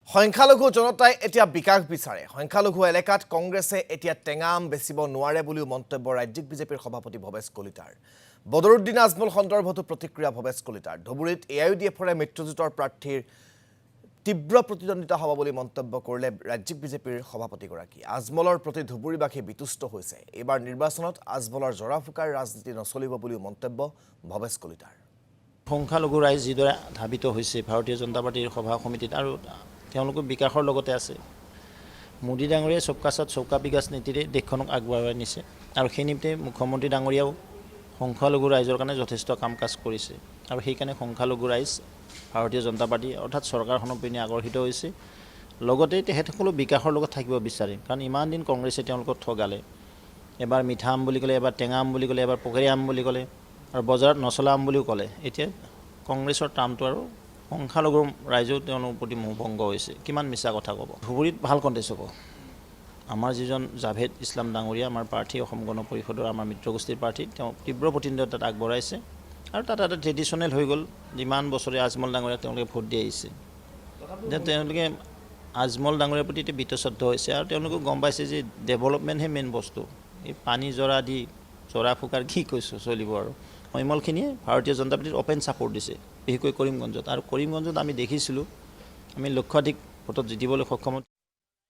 সংখ্যালঘু জনতাই এতিয়া বিকাশ বিচাৰে সংখ্যালঘু এলেকাত কংগ্ৰেছে এতিয়া টেঙাম বেচিব নোৱাৰে বুলিও মন্তব্য ৰাজ্যিক বিজেপিৰ সভাপতি ভৱেশ কলিতাৰ বদৰুদ্দিন আজমল সন্দৰ্ভতো প্ৰতিক্ৰিয়া ভৱেশ কলিতাৰ ধুবুৰীত এআইইউডিএফৰে মিত্ৰজোঁটৰ প্ৰাৰ্থীৰ তীব্ৰ প্ৰতিদ্বন্দ্বিতা হ'ব বুলি মন্তব্য কৰিলে ৰাজ্যিক বিজেপিৰ সভাপতিগৰাকী আজমলৰ প্ৰতি ধুবুৰীবাসী বিতুষ্ট হৈছে এইবাৰ নিৰ্বাচনত আজমলৰ জৰাফুকাৰ ৰাজনীতি নচলিব বুলিও মন্তব্য ভৱেশ কলিতাৰ সংখ্যালঘু ৰাইজ যিদৰে ধাবিত হৈছে ভাৰতীয় জনতা পাৰ্টিৰ সভা সমিতিত আৰু তেওঁলোকৰ বিকাশৰ লগতে আছে মোদী ডাঙৰীয়াই সবকা সাথ সবকা বিকাশ নীতিৰে দেশখনক আগবঢ়াই নিছে আৰু সেই নিমিত্তে মুখ্যমন্ত্ৰী ডাঙৰীয়াও সংখ্যালঘু ৰাইজৰ কাৰণে যথেষ্ট কাম কাজ কৰিছে আৰু সেইকাৰণে সংখ্যালঘু ৰাইজ ভাৰতীয় জনতা পাৰ্টি অৰ্থাৎ চৰকাৰখনৰ পিনে আকৰ্ষিত হৈছে লগতে তেখেতসকলো বিকাশৰ লগত থাকিব বিচাৰে কাৰণ ইমান দিন কংগ্ৰেছে তেওঁলোকক ঠগালে এবাৰ মিঠা আম বুলি ক'লে এবাৰ টেঙা আম বুলি ক'লে এবাৰ পকেৰি আম বুলি ক'লে আৰু বজাৰত নচলা আম বুলিও ক'লে এতিয়া কংগ্ৰেছৰ টাৰ্মটো আৰু সংখ্যালঘু ৰাইজেও তেওঁলোকৰ প্ৰতি মোহভংগ হৈছে কিমান মিছা কথা ক'ব ধুবুৰীত ভাল কণ্টেষ্ট হ'ব আমাৰ যিজন জাভেদ ইছলাম ডাঙৰীয়া আমাৰ প্ৰাৰ্থী অসম গণ পৰিষদৰ আমাৰ মিত্ৰগোষ্ঠীৰ প্ৰাৰ্থী তেওঁ তীব্ৰ প্ৰতিদ্বন্দ্বিতাত আগবঢ়াইছে আৰু তাত এটা ট্ৰেডিশ্যনেল হৈ গ'ল যিমান বছৰে আজমল ডাঙৰীয়াক তেওঁলোকে ভোট দি আহিছে যে তেওঁলোকে আজমল ডাঙৰীয়াৰ প্ৰতি এতিয়া বীতশ্ৰদ্ধ হৈছে আৰু তেওঁলোকে গম পাইছে যে ডেভেলপমেণ্টহে মেইন বস্তু এই পানী জৰা দি জৰা ফুকাৰ কি কৈছোঁ চলিব আৰু মহিমলখিনিয়ে ভাৰতীয় জনতা পাৰ্টিৰ অপেন ছাপোৰ্ট দিছে বিশেষকৈ কৰিমগঞ্জত আৰু কৰিমগঞ্জত আমি দেখিছিলোঁ আমি লক্ষাধিক ভোটত জিতিবলৈ সক্ষম